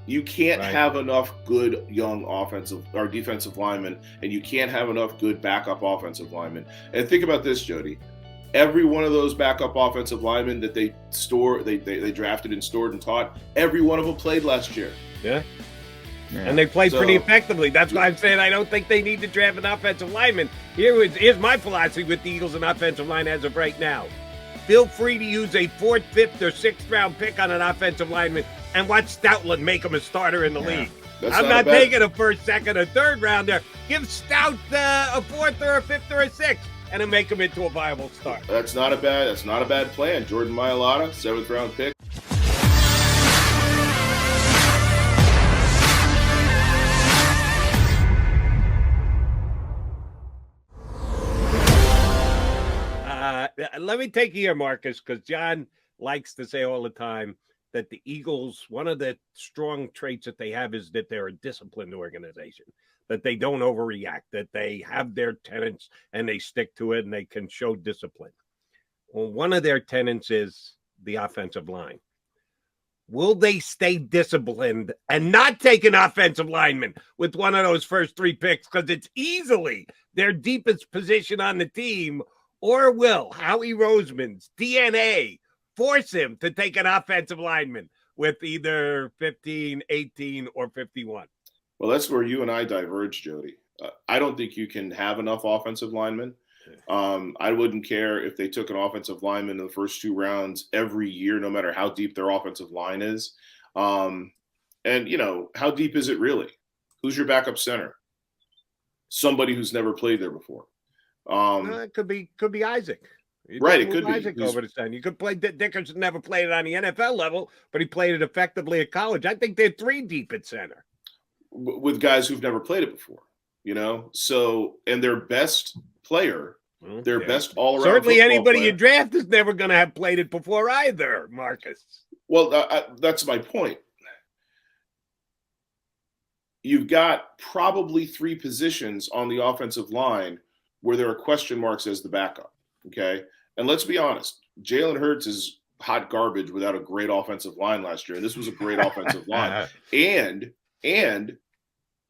You can't Right. have enough good young offensive or defensive linemen, and you can't have enough good backup offensive linemen. And think about this, Jody. Every one of those backup offensive linemen that they drafted and stored and taught, every one of them played last year. Yeah. Yeah. And they played pretty So- effectively. That's why I'm saying I don't think they need to draft an offensive lineman. Here's my philosophy with the Eagles and offensive line as of right now. Feel free to use a 4th, 5th, or 6th round pick on an offensive lineman and watch Stoutland make him a starter in the league. That's I'm not not a bad- taking a 1st, 2nd, or 3rd rounder. Give Stout a 4th or a 5th or a 6th and then make him into a viable start. That's not a bad plan. Jordan Mailata, 7th round pick. Let me take you here, Marcus, because John likes to say all the time that the Eagles, one of the strong traits that they have is that they're a disciplined organization, that they don't overreact, that they have their tenets and they stick to it and they can show discipline. Well, one of their tenets is the offensive line. Will they stay disciplined and not take an offensive lineman with one of those first 3 picks because it's easily their deepest position on the team? Or will Howie Roseman's DNA force him to take an offensive lineman with either 15, 18, or 51? Well, that's where you and I diverge, Jody. I don't think you can have enough offensive linemen. I wouldn't care if they took an offensive lineman in the first 2 rounds every year, no matter how deep their offensive line is. And, how deep is it really? Who's your backup center? Somebody who's never played there before. It could be Isaac. Right, it could be. Isaac over the center. You could play Dickerson. Never played it on the NFL level, but he played it effectively at college. I think they're 3 deep at center with guys who've never played it before. So and their best player, their best all around. Certainly, anybody player, you draft is never going to have played it before either, Marcus. Well, that's my point. You've got probably 3 positions on the offensive line where there are question marks as the backup, okay? And let's be honest, Jalen Hurts is hot garbage without a great offensive line last year, and this was a great offensive line. And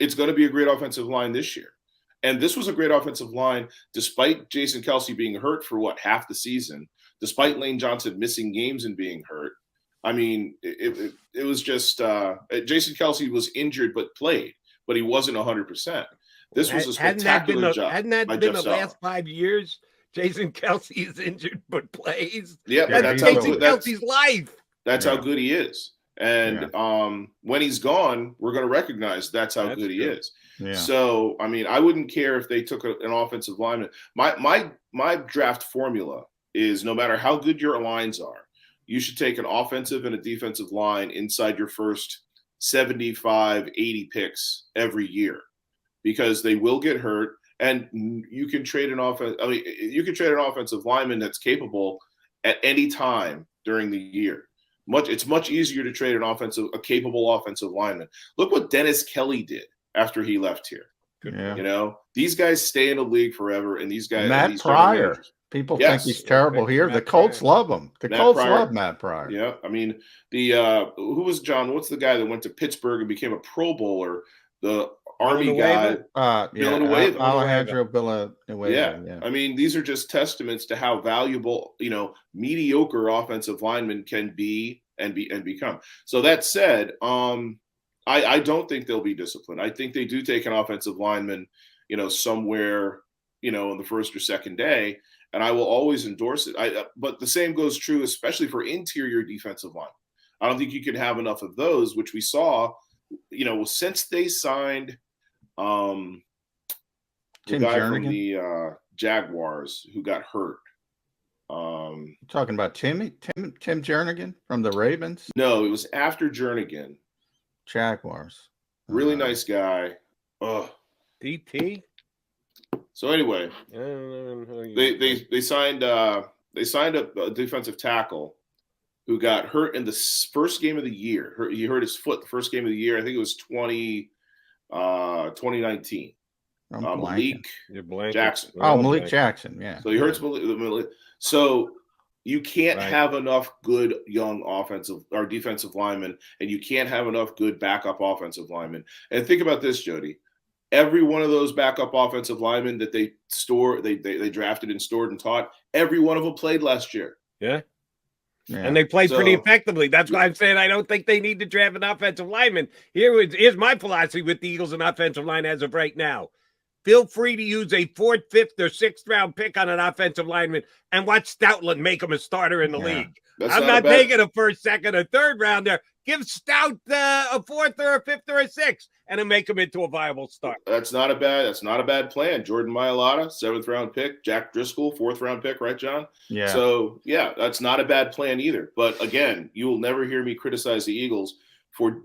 it's going to be a great offensive line this year. And this was a great offensive line despite Jason Kelce being hurt for, half the season, despite Lane Johnson missing games and being hurt. I mean, it was just Jason Kelce was injured but played, but he wasn't 100%. This was a spectacular job. Hadn't that been the last 5 years? Jason Kelce is injured but plays. Yeah, that's Jason Kelce's life. That's how good he is. And when he's gone, we're going to recognize that's how good he is. Yeah. So, I mean, I wouldn't care if they took an offensive lineman. My draft formula is no matter how good your lines are, you should take an offensive and a defensive line inside your first 75, 80 picks every year because they will get hurt. And you can trade an offensive lineman that's capable at any time during the year. It's much easier to trade a capable offensive lineman. Look what Dennis Kelly did after he left here. Yeah. These guys stay in the league forever, and these guys. Matt Pryor. People think he's terrible here. The Colts love him. The Colts love Matt Pryor. Yeah, I mean who was John? What's the guy that went to Pittsburgh and became a Pro Bowler? The Army guy, Villanueva. Alejandro Villanueva. Yeah. I mean, these are just testaments to how valuable, mediocre offensive linemen can be and become. So that said, I don't think they'll be disciplined. I think they do take an offensive lineman, somewhere, in the first or second day, and I will always endorse it. But the same goes true, especially for interior defensive line. I don't think you can have enough of those, which we saw, since they signed the guy from the Jaguars who got hurt. Talking about Tim Jernigan from the Ravens? No, it was after Jernigan. Jaguars. Really nice guy. DT. So anyway, they signed a defensive tackle who got hurt in the first game of the year. He hurt his foot the first game of the year. I think it was 2019. Malik Jackson. Oh, Malik Jackson, yeah. So he hurts Malik. So You can't have enough good young offensive or defensive linemen, and you can't have enough good backup offensive linemen. And think about this, Jody. Every one of those backup offensive linemen that they drafted and stored and taught, every one of them played last year. Yeah. And they played pretty effectively. That's why I'm saying I don't think they need to draft an offensive lineman. Here's my philosophy with the Eagles and offensive line as of right now. Feel free to use a 4th, 5th, or 6th round pick on an offensive lineman and watch Stoutland make him a starter in the league. I'm not taking a 1st, 2nd, or 3rd rounder. Give Stout a 4th or a 5th or a 6th and then make him into a viable start. That's not a bad plan. Jordan Mailata, 7th round pick. Jack Driscoll, 4th round pick, right, John? Yeah. So that's not a bad plan either. But again, you will never hear me criticize the Eagles for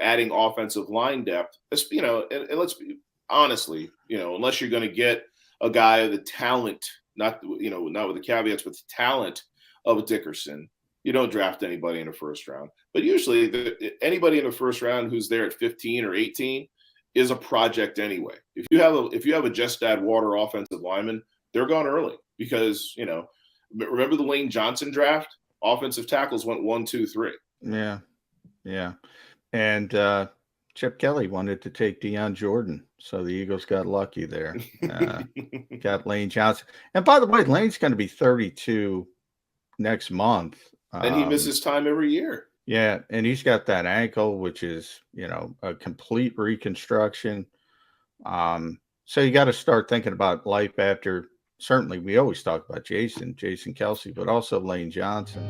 adding offensive line depth. And let's be honestly, unless you're going to get a guy of the talent, not with the caveats, but the talent of a Dickerson, you don't draft anybody in the 1st round. But usually anybody in the 1st round who's there at 15 or 18 is a project anyway. If you have a just add water offensive lineman, they're gone early because, remember the Lane Johnson draft? Offensive tackles went 1, 2, 3. Yeah. Yeah. And Chip Kelly wanted to take Deion Jordan, so the Eagles got lucky there. Got Lane Johnson. And by the way, Lane's going to be 32 next month. And he misses time every year. Yeah, and he's got that ankle, which is, a complete reconstruction. So you got to start thinking about life after. Certainly, we always talk about Jason Kelsey, but also Lane Johnson.